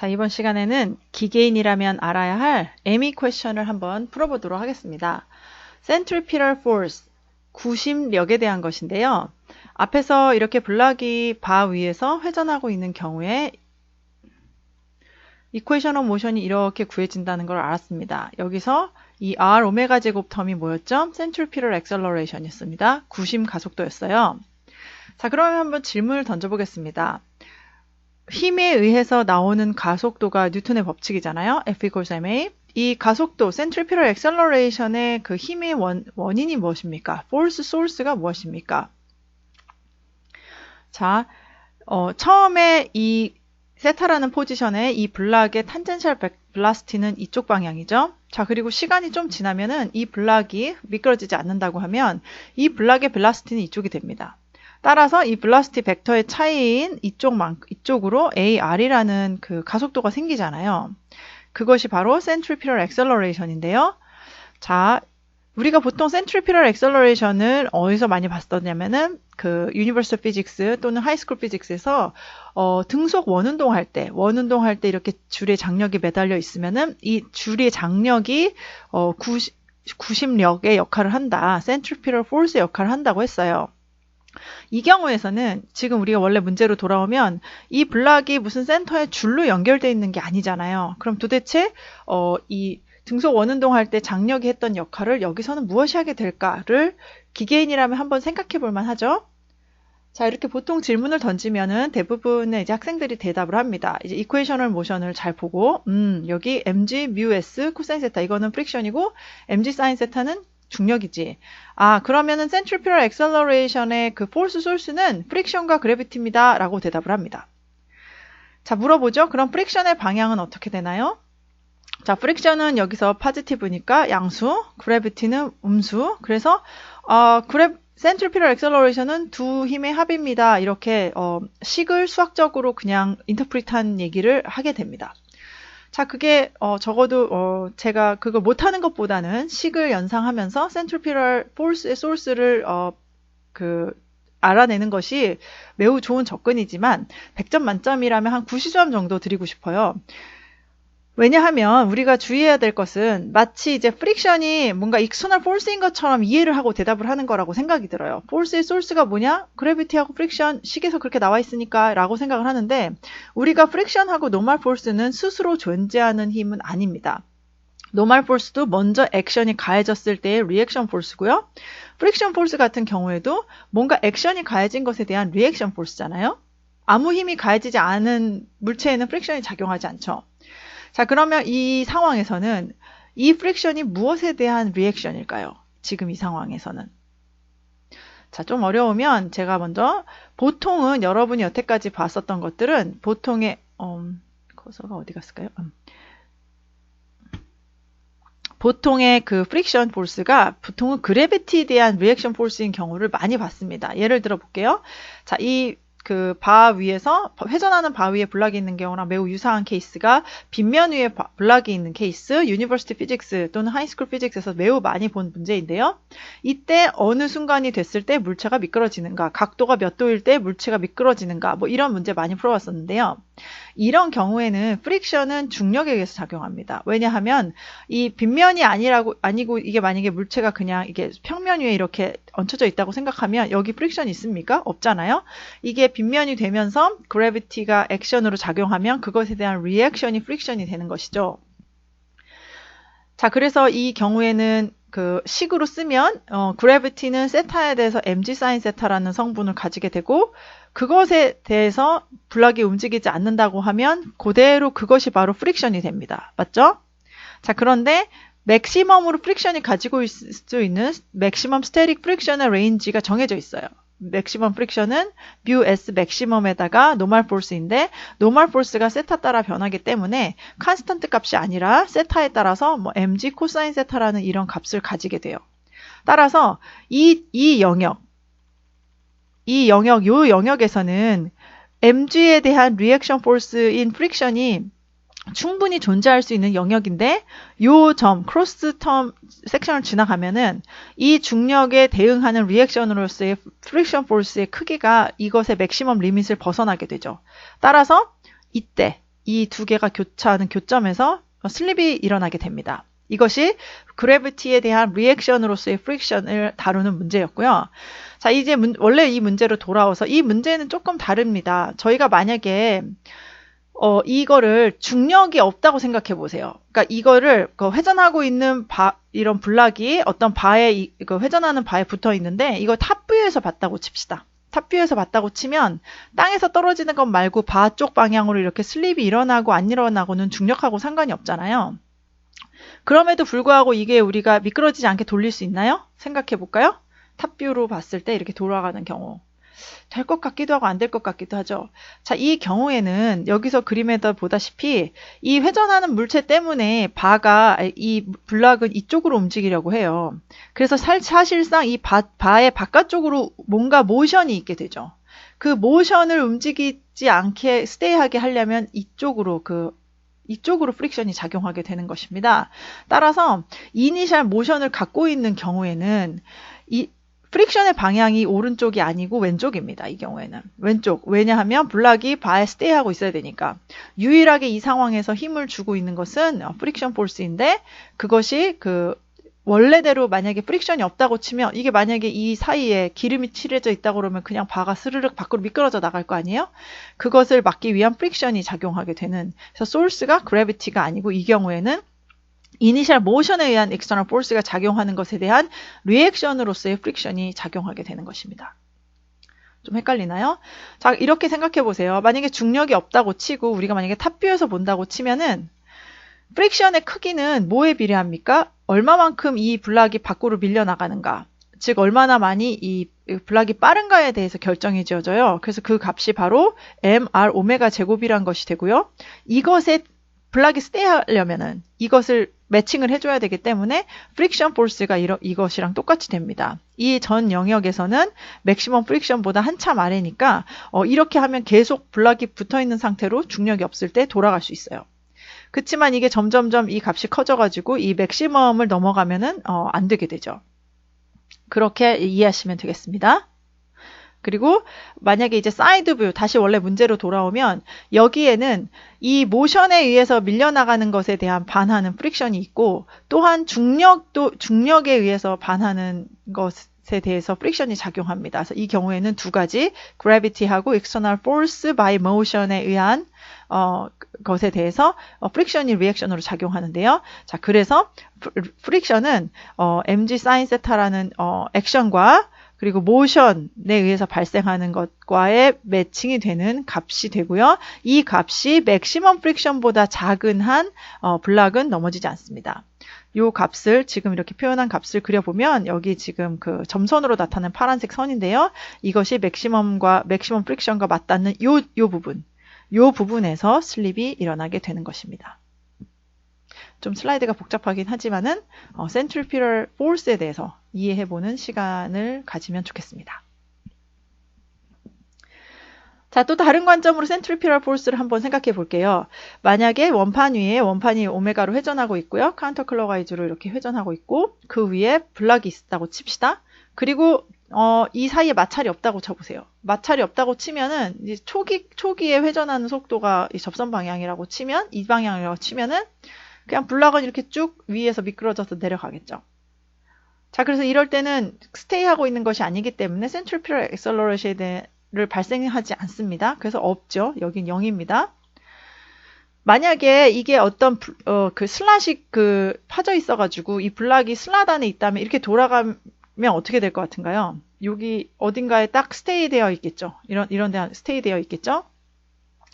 자, 이번 시간에는 기계인이라면 알아야 할 애미 퀘션을 한번 풀어보도록 하겠습니다. Centripetal Force, 구심력에 대한 것인데요. 앞에서 이렇게 블락이 바 위에서 회전하고 있는 경우에 이퀘이션 오브 모션이 이렇게 구해진다는 걸 알았습니다. 여기서 이 R 오메가 제곱 텀이 뭐였죠? Centripetal Acceleration이었습니다. 구심 가속도였어요. 자, 그러면 한번 질문을 던져보겠습니다. 힘에 의해서 나오는 가속도가 뉴턴의 법칙이잖아요. F equals ma. 이 가속도, Centripetal Acceleration의 그 힘의 원인이 무엇입니까? Force source가 무엇입니까? 자, 처음에 이 세타라는 포지션에 이 블락의 탄젠셜 velocity는 이쪽 방향이죠. 자, 그리고 시간이 좀 지나면은 이 블락이 미끄러지지 않는다고 하면 이 블락의 velocity는 이쪽이 됩니다. 따라서 이 velocity 벡터의 차이인 이쪽으로 AR이라는 그 가속도가 생기잖아요. 그것이 바로 Centripetal Acceleration인데요. 자, 우리가 보통 Centripetal Acceleration을 어디서 많이 봤었냐면은 그 Universal Physics 또는 High School Physics에서 등속 원운동 할 때 이렇게 줄에 장력이 매달려 있으면은 이 줄의 장력이 구심력의 역할을 한다. Centripetal Force의 역할을 한다고 했어요. 이 경우에서는 지금 우리가 원래 문제로 돌아오면 이 블락이 무슨 센터에 줄로 연결되어 있는 게 아니잖아요. 그럼 도대체 이 등속 원운동 할 때 장력이 했던 역할을 여기서는 무엇이 하게 될까를 기계인이라면 한번 생각해 볼 만하죠. 자, 이렇게 보통 질문을 던지면은 대부분의 이제 학생들이 대답을 합니다. 이제 이퀘이셔널 모션을 잘 보고 여기 mg mu s 코사인 세타 이거는 프릭션이고 mg 사인 세타는 중력이지. 아, 그러면은 Centripetal Acceleration의 그 force source는 프릭션과 그래비티입니다. 라고 대답을 합니다. 자, 물어보죠. 그럼 프릭션의 방향은 어떻게 되나요? 자, 프릭션은 여기서 파지티브니까 양수, 그래비티는 음수. 그래서 Centripetal Acceleration은 두 힘의 합입니다. 이렇게 식을 수학적으로 그냥 인터프리트한 얘기를 하게 됩니다. 자, 그게 적어도 제가 그걸 못하는 것보다는 식을 연상하면서 Centripetal Force의 소스를 알아내는 것이 매우 좋은 접근이지만 100점 만점이라면 한 90점 정도 드리고 싶어요. 왜냐하면 우리가 주의해야 될 것은 마치 이제 프릭션이 뭔가 익스터널 포스인 것처럼 이해를 하고 대답을 하는 거라고 생각이 들어요. 포스의 소스가 뭐냐? 그래비티하고 프릭션, 식에서 그렇게 나와 있으니까 라고 생각을 하는데 우리가 프릭션하고 노멀 포스는 스스로 존재하는 힘은 아닙니다. 노멀 포스도 먼저 액션이 가해졌을 때의 리액션 포스고요. 프릭션 포스 같은 경우에도 뭔가 액션이 가해진 것에 대한 리액션 포스잖아요. 아무 힘이 가해지지 않은 물체에는 프릭션이 작용하지 않죠. 자, 그러면 이 상황에서는 이 프릭션이 무엇에 대한 리액션일까요? 지금 이 상황에서는. 자, 좀 어려우면 제가 먼저 보통은 여러분이 여태까지 봤었던 것들은 보통의 커서가 어디 갔을까요? 보통의 그 프릭션 포스가 보통은 그래비티에 대한 리액션 포스인 경우를 많이 봤습니다. 예를 들어 볼게요. 자, 이 그 바 위에서 회전하는 바 위에 블락이 있는 경우랑 매우 유사한 케이스가 빗면 위에 블락이 있는 케이스, 유니버시티 피직스 또는 하이스쿨 피직스에서 매우 많이 본 문제인데요. 이때 어느 순간이 됐을 때 물체가 미끄러지는가, 각도가 몇 도일 때 물체가 미끄러지는가, 뭐 이런 문제 많이 풀어봤었는데요. 이런 경우에는 프릭션은 중력에 의해서 작용합니다. 왜냐하면 이 빗면이 아니고 이게 만약에 물체가 그냥 이게 평면 위에 이렇게 얹혀져 있다고 생각하면 여기 프릭션이 있습니까? 없잖아요. 이게 빗면이 되면서 그래비티가 액션으로 작용하면 그것에 대한 리액션이 프릭션이 되는 것이죠. 자, 그래서 이 경우에는 그 식으로 쓰면 그래비티는 세타에 대해서 mg 사인 세타라는 성분을 가지게 되고 그것에 대해서 블락이 움직이지 않는다고 하면 그대로 그것이 바로 프릭션이 됩니다. 맞죠? 자, 그런데 맥시멈으로 프릭션이 가지고 있을 수 있는 맥시멈 스테릭 프릭션의 레인지가 정해져 있어요. 맥시멈 프릭션은 mu s 맥시멈에다가 노멀 포스인데 노멀 포스가 세타 따라 변하기 때문에 컨스턴트 값이 아니라 세타에 따라서 뭐 mg 코사인 세타라는 이런 값을 가지게 돼요. 따라서 이 영역에서는 mg에 대한 리액션 포스인 프릭션이 충분히 존재할 수 있는 영역인데 요 점, 크로스 텀 섹션을 지나가면은 이 중력에 대응하는 리액션으로서의 프릭션 포스의 크기가 이것의 맥시멈 리밋을 벗어나게 되죠. 따라서 이때 이 두 개가 교차하는 교점에서 슬립이 일어나게 됩니다. 이것이 그래비티에 대한 리액션으로서의 프릭션을 다루는 문제였고요. 자, 이제 원래 이 문제로 돌아와서 이 문제는 조금 다릅니다. 저희가 만약에 이거를 중력이 없다고 생각해 보세요. 그러니까 이거를 회전하고 있는 이런 블락이 어떤 바에 회전하는 바에 붙어 있는데 이거 탑뷰에서 봤다고 칩시다. 탑뷰에서 봤다고 치면 땅에서 떨어지는 것 말고 바 쪽 방향으로 이렇게 슬립이 일어나고 안 일어나고는 중력하고 상관이 없잖아요. 그럼에도 불구하고 이게 우리가 미끄러지지 않게 돌릴 수 있나요? 생각해 볼까요? 탑뷰로 봤을 때 이렇게 돌아가는 경우. 될 것 같기도 하고 안 될 것 같기도 하죠. 자, 이 경우에는 여기서 그림에다 보다시피 이 회전하는 물체 때문에 이 블락은 이쪽으로 움직이려고 해요. 그래서 사실상 이 바의 바깥쪽으로 뭔가 모션이 있게 되죠. 그 모션을 움직이지 않게 스테이하게 하려면 이쪽으로 프릭션이 작용하게 되는 것입니다. 따라서 이니셜 모션을 갖고 있는 경우에는 이 프릭션의 방향이 오른쪽이 아니고 왼쪽입니다. 이 경우에는. 왼쪽. 왜냐하면 블락이 바에 스테이하고 있어야 되니까. 유일하게 이 상황에서 힘을 주고 있는 것은 프릭션 포스인데 그것이 원래대로 만약에 프릭션이 없다고 치면 이게 만약에 이 사이에 기름이 칠해져 있다고 그러면 그냥 바가 스르륵 밖으로 미끄러져 나갈 거 아니에요? 그것을 막기 위한 프릭션이 작용하게 되는. 그래서 소스가 그래비티가 아니고 이 경우에는 이니셜 모션에 의한 external force가 작용하는 것에 대한 리액션으로서의 프릭션이 작용하게 되는 것입니다. 좀 헷갈리나요? 자, 이렇게 생각해 보세요. 만약에 중력이 없다고 치고 우리가 만약에 탑뷰에서 본다고 치면은 프릭션의 크기는 뭐에 비례합니까? 얼마만큼 이 블락이 밖으로 밀려나가는가? 즉 얼마나 많이 이 블락이 빠른가에 대해서 결정이 지어져요. 그래서 그 값이 바로 mr 오메가 제곱이란 것이 되고요. 이것에 블락이 스테이하려면은 이것을 매칭을 해줘야 되기 때문에 프릭션 포스가 이것이랑 똑같이 됩니다. 이 전 영역에서는 맥시멈 프릭션보다 한참 아래니까 이렇게 하면 계속 블락이 붙어있는 상태로 중력이 없을 때 돌아갈 수 있어요. 그렇지만 이게 점점점 이 값이 커져가지고 이 맥시멈을 넘어가면은 안 되게 되죠. 그렇게 이해하시면 되겠습니다. 그리고 만약에 이제 사이드 뷰, 다시 원래 문제로 돌아오면 여기에는 이 모션에 의해서 밀려나가는 것에 대한 반하는 프릭션이 있고 또한 중력에 의해서 반하는 것에 대해서 프릭션이 작용합니다. 그래서 이 경우에는 두 가지 gravity하고 external force by motion에 의한 것에 대해서 프릭션이 리액션으로 작용하는데요. 자, 그래서 프릭션은 mg sin 세타라는 액션과 그리고 모션에 의해서 발생하는 것과의 매칭이 되는 값이 되고요. 이 값이 맥시멈 프릭션보다 작은 한 블락은 넘어지지 않습니다. 이 값을 지금 이렇게 표현한 값을 그려보면 여기 지금 그 점선으로 나타나는 파란색 선인데요. 이것이 맥시멈 프릭션과 맞닿는 요 부분에서 슬립이 일어나게 되는 것입니다. 좀 슬라이드가 복잡하긴 하지만은 centripetal force에 대해서 이해해보는 시간을 가지면 좋겠습니다. 자, 또 다른 관점으로 centripetal force를 한번 생각해 볼게요. 만약에 원판 위에 원판이 오메가로 회전하고 있고요. 카운터 클럭와이즈로 이렇게 회전하고 있고 그 위에 블락이 있다고 칩시다. 그리고 이 사이에 마찰이 없다고 쳐보세요. 마찰이 없다고 치면은 이제 초기에 회전하는 속도가 이 접선 방향이라고 치면 이 방향이라고 치면은 그냥 블락은 이렇게 쭉 위에서 미끄러져서 내려가겠죠. 자, 그래서 이럴 때는 스테이하고 있는 것이 아니기 때문에 centripetal acceleration을 발생하지 않습니다. 그래서 없죠. 여긴 0입니다. 만약에 이게 어떤 그 슬롯이 파져 있어가지고 이 블락이 슬롯 안에 있다면 이렇게 돌아가면 어떻게 될 것 같은가요? 여기 어딘가에 딱 스테이 되어 있겠죠. 이런 데 스테이 되어 있겠죠.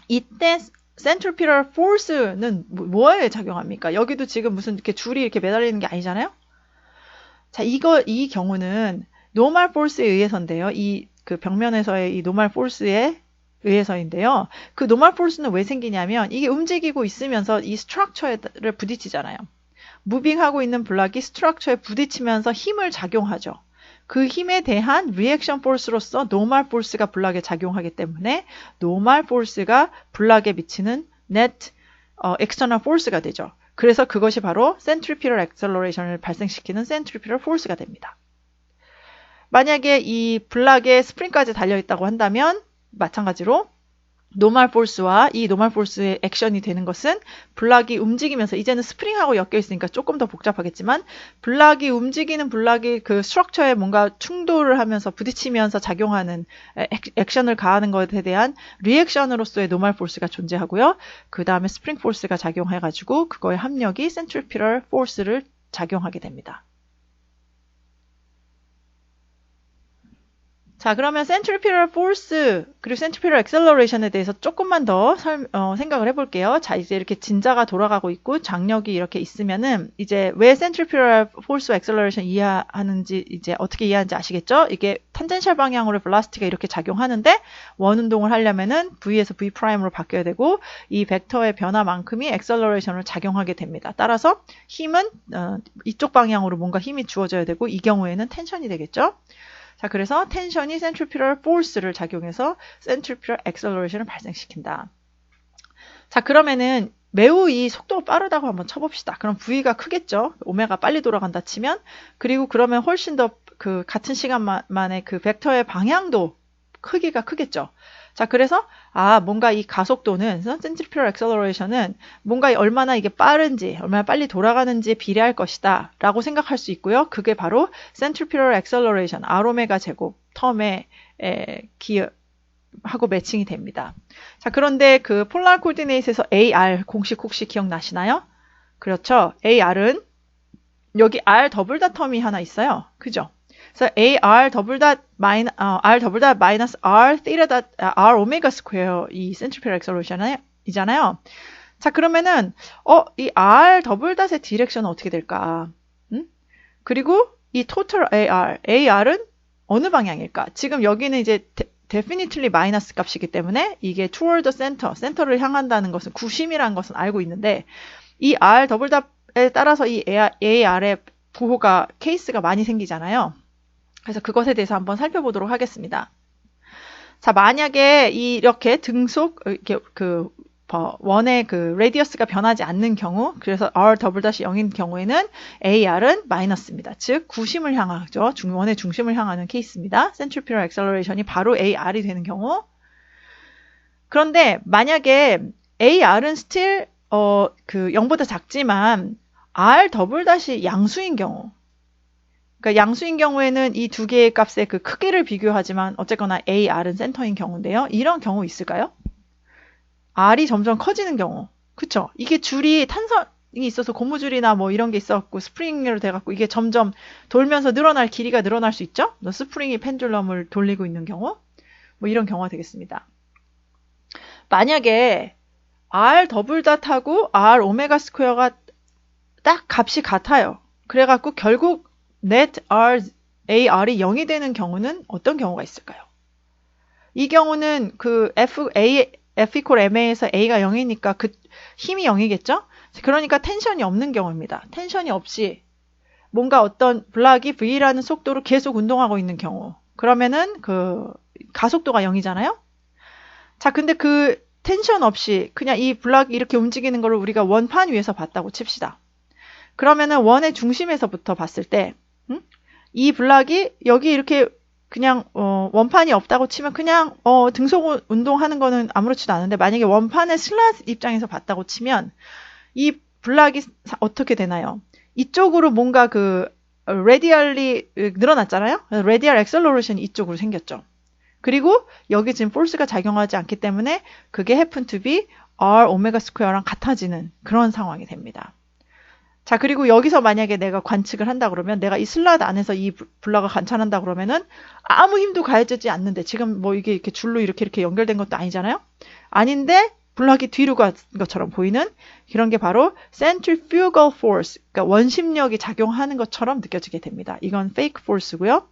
이때 centripetal force는 뭐에 작용합니까? 여기도 지금 무슨 이렇게 줄이 이렇게 매달리는 게 아니잖아요? 자, 이 경우는 normal force에 의해서인데요. 그 벽면에서의 이 normal force에 의해서인데요. 그 normal force는 왜 생기냐면 이게 움직이고 있으면서 이 스트럭처를 부딪히잖아요. 무빙하고 있는 블락이 스트럭처에 부딪히면서 힘을 작용하죠. 그 힘에 대한 리액션 포스로서 노멀 포스가 블락에 작용하기 때문에 노멀 포스가 블락에 미치는 net external force가 되죠. 그래서 그것이 바로 centripetal acceleration을 발생시키는 centripetal force가 됩니다. 만약에 이 블락에 스프링까지 달려있다고 한다면 마찬가지로 노멀 포스와 이 노멀 포스의 액션이 되는 것은 블락이 움직이면서 이제는 스프링하고 엮여 있으니까 조금 더 복잡하겠지만 블락이 움직이는 블락이 그 스트럭처에 뭔가 충돌을 하면서 부딪히면서 작용하는 액션을 가하는 것에 대한 리액션으로서의 노멀 포스가 존재하고요. 그 다음에 스프링 포스가 작용해가지고 그거의 합력이 센트리퓨럴 포스를 작용하게 됩니다. 자, 그러면 센트리퓨럴 포스 그리고 센트리퓨럴 액셀러레이션에 대해서 조금만 더 생각을 해볼게요. 자, 이제 이렇게 진자가 돌아가고 있고 장력이 이렇게 있으면은 이제 왜 센트리퓨럴 포스와 액셀러레이션 이해하는지 이제 어떻게 이해하는지 아시겠죠? 이게 탄젠셜 방향으로 벨로시티가 이렇게 작용하는데 원 운동을 하려면은 V에서 V 프라임으로 바뀌어야 되고 이 벡터의 변화만큼이 액셀러레이션을 작용하게 됩니다. 따라서 힘은 이쪽 방향으로 뭔가 힘이 주어져야 되고 이 경우에는 텐션이 되겠죠? 자, 그래서 텐션이 센트리퓨럴 포스를 작용해서 센트리퓨럴 액셀러레이션을 발생시킨다. 자, 그러면은 매우 이 속도가 빠르다고 한번 쳐봅시다. 그럼 V가 크겠죠? 오메가 빨리 돌아간다 치면. 그리고 그러면 훨씬 더 그 같은 시간 만에 그 벡터의 방향도 크기가 크겠죠? 자, 그래서 뭔가 이 가속도는 센트리퓨럴 액셀러레이션은 뭔가 얼마나 이게 빠른지, 얼마나 빨리 돌아가는지에 비례할 것이다 라고 생각할 수 있고요. 그게 바로 센트리퓨럴 액셀러레이션, R오메가 제곱 텀에 하고 매칭이 됩니다. 자, 그런데 그 폴라र 코디네이트에서 AR 공식 혹시 기억나시나요? 그렇죠. AR은 여기 R 더블 닷 텀이 하나 있어요. 그죠? 그래서 AR 더블 닷 R 더블 닷 마이너스 R 테이타 닷 R 오메가 스퀘어 이 센트리퓨럴 액셀러레이션이잖아요. 자, 그러면은 이 R 더블 닷의 디렉션은 어떻게 될까? 그리고 이 토탈 AR은 어느 방향일까? 지금 여기는 이제 definitely 마이너스 값이기 때문에 이게 toward the center, 센터를 향한다는 것은 구심이라는 것은 알고 있는데 이 R 더블 닷에 따라서 이 AR의 부호가 케이스가 많이 생기잖아요. 그래서 그것에 대해서 한번 살펴보도록 하겠습니다. 자, 만약에 이렇게 등속 이렇게 그 원의 그 레디어스가 변하지 않는 경우, 그래서 R 더블 닷이 0인 경우에는 AR은 마이너스입니다. 즉 구심을 향하죠. 원의 중심을 향하는 케이스입니다. 센트리퓨럴 액셀러레이션이 바로 AR이 되는 경우. 그런데 만약에 AR은 still 그 0보다 작지만 R 더블 닷이 양수인 경우, 그러니까 양수인 경우에는 이 두 개의 값의 그 크기를 비교하지만 어쨌거나 AR은 센터인 경우인데요. 이런 경우 있을까요? R이 점점 커지는 경우. 그쵸? 이게 줄이 탄선이 있어서 고무줄이나 뭐 이런 게 있어갖고 스프링으로 돼갖고 이게 점점 돌면서 늘어날 길이가 늘어날 수 있죠? 스프링이 펜듈럼을 돌리고 있는 경우. 뭐 이런 경우가 되겠습니다. 만약에 R 더블 닷하고 R 오메가 스퀘어가 딱 값이 같아요. 그래갖고 결국 net AR이 0이 되는 경우는 어떤 경우가 있을까요? 이 경우는 그 F equal MA에서 A가 0이니까 그 힘이 0이겠죠? 그러니까 텐션이 없는 경우입니다. 텐션이 없이 뭔가 어떤 블락이 V라는 속도로 계속 운동하고 있는 경우. 그러면은 그 가속도가 0이잖아요? 자, 근데 그 텐션 없이 그냥 이 블락이 이렇게 움직이는 거를 우리가 원판 위에서 봤다고 칩시다. 그러면은 원의 중심에서부터 봤을 때, 이 블락이 여기 이렇게 그냥 원판이 없다고 치면 그냥 등속 운동하는 거는 아무렇지도 않은데 만약에 원판의 슬롯 입장에서 봤다고 치면 이 블락이 어떻게 되나요? 이쪽으로 뭔가 그 레디얼리 늘어났잖아요. 레디얼 액셀러레이션이 이쪽으로 생겼죠. 그리고 여기 지금 포스가 작용하지 않기 때문에 그게 happen to be R 오메가 스퀘어랑 같아지는 그런 상황이 됩니다. 자, 그리고 여기서 만약에 내가 관측을 한다 그러면 내가 이 슬롯 안에서 이 블락을 관찰한다 그러면은 아무 힘도 가해지지 않는데 지금 뭐 이게 이렇게 줄로 이렇게 연결된 것도 아니잖아요? 아닌데 블락이 뒤로 간 것처럼 보이는 그런 게 바로 centrifugal force, 그러니까 원심력이 작용하는 것처럼 느껴지게 됩니다. 이건 fake force고요.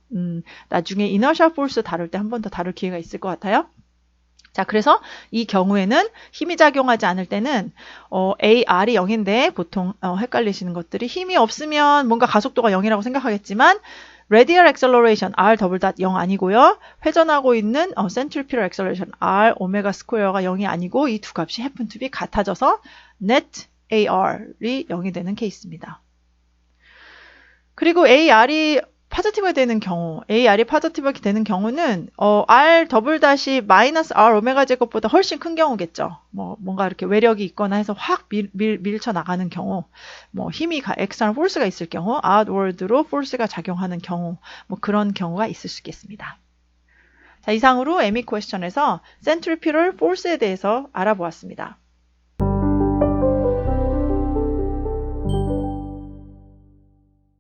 나중에 inertial force 다룰 때 한 번 더 다룰 기회가 있을 것 같아요. 자, 그래서 이 경우에는 힘이 작용하지 않을 때는 AR이 0인데 보통 헷갈리시는 것들이 힘이 없으면 뭔가 가속도가 0이라고 생각하겠지만 radial acceleration R 더블 닷 0 아니고요. 회전하고 있는 centrifugal acceleration R 오메가 스퀘어가 0이 아니고 이 두 값이 happen to be 같아져서 net AR이 0이 되는 케이스입니다. 그리고 AR이 파지티브가 되는 경우, AR이 파지티브가 되는 경우는 R 더블 다시 마이너스 R 오메가 제곱보다 훨씬 큰 경우겠죠. 뭔가 이렇게 외력이 있거나 해서 확 밀쳐 나가는 경우, 힘이 external force가 있을 경우, outward로 force가 작용하는 경우, 그런 경우가 있을 수 있겠습니다. 자, 이상으로 ME 퀘스천에서 centripetal force에 대해서 알아보았습니다.